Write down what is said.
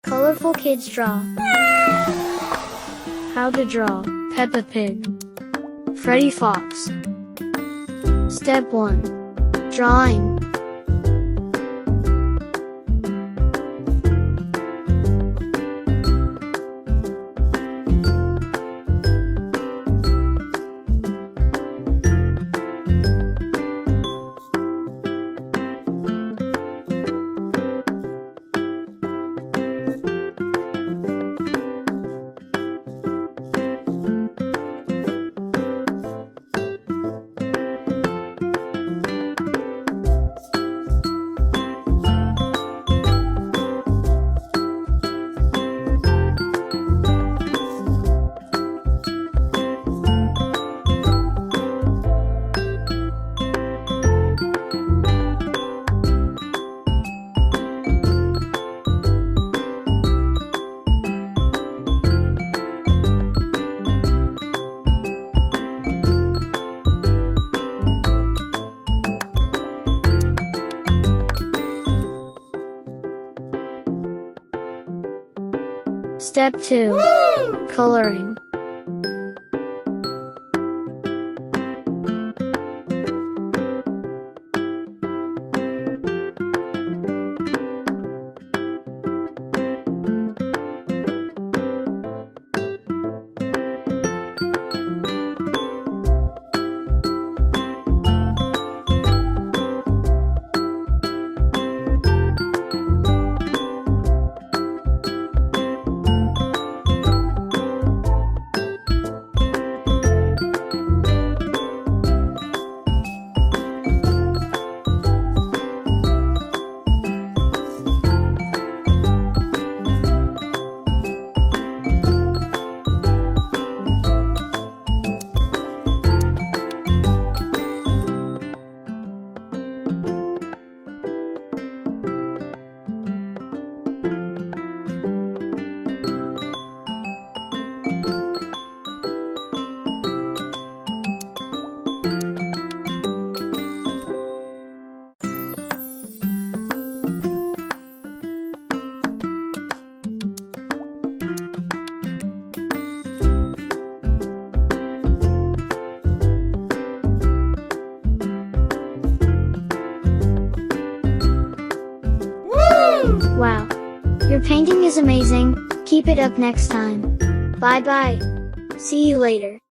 Colorful kids draw. How to draw Peppa Pig. Freddy Fox. Step 1. Drawing. Step 2. Coloring. Wow, your painting is amazing. Keep it up next time. Bye bye. See you later.